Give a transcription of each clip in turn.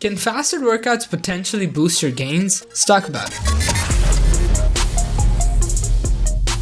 Can fasted workouts potentially boost your gains? Let's talk about it.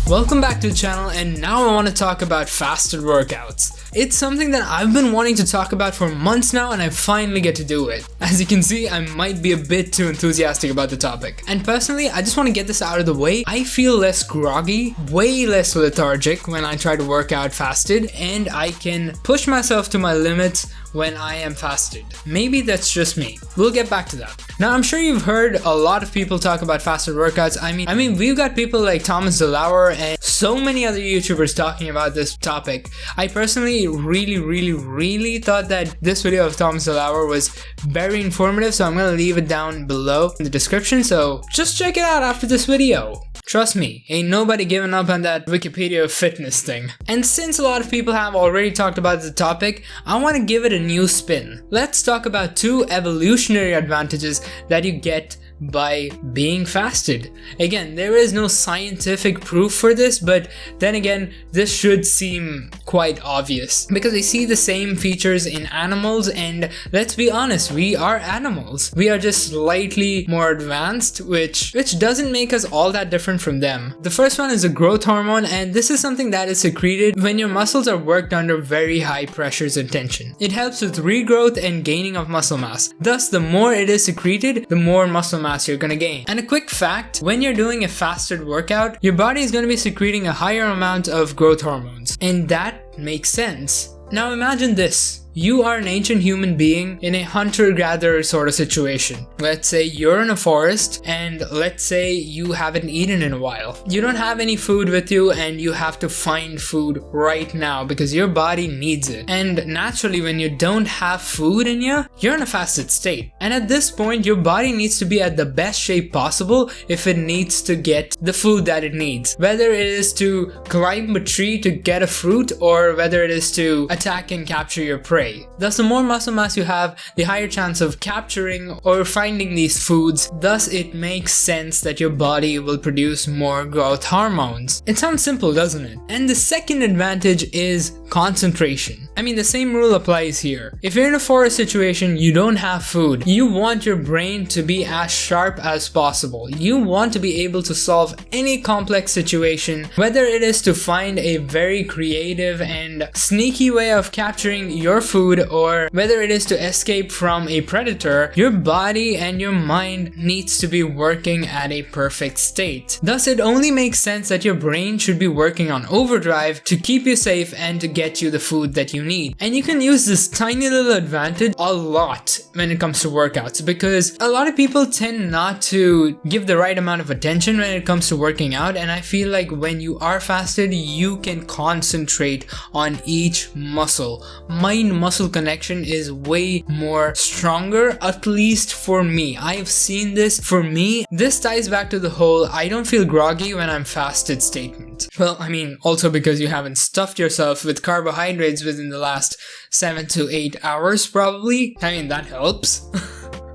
Welcome back to the channel, and now I want to talk about fasted workouts. It's something that I've been wanting to talk about for months now, and I finally get to do it. As you can see, I might be a bit too enthusiastic about the topic. And personally, I just want to get this out of the way. I feel less groggy, way less lethargic when I try to work out fasted, and I can push myself to my limits when I am fasted. Maybe that's just me. We'll get back to that. Now, I'm sure you've heard a lot of people talk about fasted workouts. I mean, we've got people like Thomas DeLauer and so many other YouTubers talking about this topic. I personally really thought that this video of Thomas DeLauer was very informative, so I'm gonna leave it down below in the description, so just check it out after this video. Trust me, ain't nobody giving up on that Wikipedia fitness thing. And since a lot of people have already talked about the topic, I want to give it a new spin. Let's talk about 2 evolutionary advantages that you get by being fasted. Again, there is no scientific proof for this, but then again, this should seem quite obvious because we see the same features in animals, and let's be honest, we are animals. We are just slightly more advanced, which doesn't make us all that different from them. The first one is a growth hormone, and this is something that is secreted when your muscles are worked under very high pressures and tension. It helps with regrowth and gaining of muscle mass. Thus, the more it is secreted, the more muscle mass you're gonna gain. And a quick fact, when you're doing a fasted workout, your body is gonna be secreting a higher amount of growth hormones. And that makes sense. Now imagine this. You are an ancient human being in a hunter-gatherer sort of situation. Let's say you're in a forest, and let's say you haven't eaten in a while. You don't have any food with you, and you have to find food right now because your body needs it. And naturally, when you don't have food in you, you're in a fasted state. And at this point, your body needs to be at the best shape possible if it needs to get the food that it needs. Whether it is to climb a tree to get a fruit, or whether it is to attack and capture your prey. Thus, the more muscle mass you have, the higher chance of capturing or finding these foods. Thus, it makes sense that your body will produce more growth hormones. It sounds simple, doesn't it? And the second advantage is concentration. I mean, the same rule applies here. If you're in a forest situation, you don't have food, you want your brain to be as sharp as possible. You want to be able to solve any complex situation, whether it is to find a very creative and sneaky way of capturing your food, or whether it is to escape from a predator. Your body and your mind needs to be working at a perfect state. Thus, it only makes sense that your brain should be working on overdrive to keep you safe and to get you the food that you need. And you can use this tiny little advantage a lot when it comes to workouts, because a lot of people tend not to give the right amount of attention when it comes to working out, and I feel like when you are fasted, you can concentrate on each muscle. Mind-muscle connection is way more stronger, at least for me. I've seen this. For me, this ties back to the whole I don't feel groggy when I'm fasted statement. Well, I mean, also because you haven't stuffed yourself with carbohydrates within the last 7 to 8 hours probably. I mean, that helps.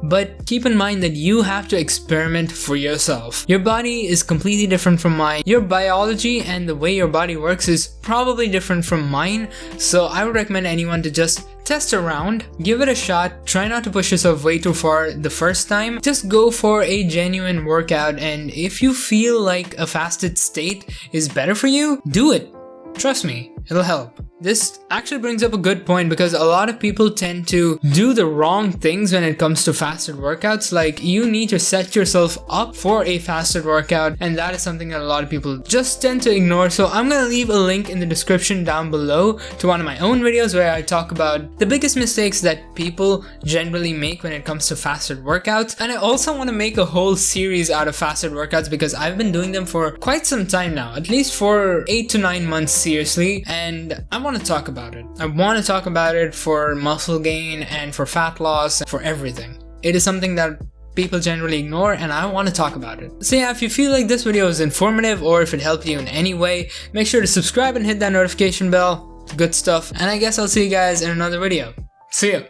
But keep in mind that you have to experiment for yourself. Your body is completely different from mine. Your biology and the way your body works is probably different from mine. So I would recommend anyone to just test around, give it a shot, try not to push yourself way too far the first time. Just go for a genuine workout, and if you feel like a fasted state is better for you, do it. Trust me, it'll help. This actually brings up a good point, because a lot of people tend to do the wrong things when it comes to fasted workouts. Like, you need to set yourself up for a fasted workout, and that is something that a lot of people just tend to ignore. So I'm gonna leave a link in the description down below to one of my own videos where I talk about the biggest mistakes that people generally make when it comes to fasted workouts. And I also want to make a whole series out of fasted workouts because I've been doing them for quite some time now, at least for 8 to 9 months seriously, and I want to talk about it. I want to talk about it for muscle gain and for fat loss, for everything. It is something that people generally ignore, and I want to talk about it. So yeah, if you feel like this video is informative or if it helped you in any way, make sure to subscribe and hit that notification bell. Good stuff. And I guess I'll see you guys in another video. See ya.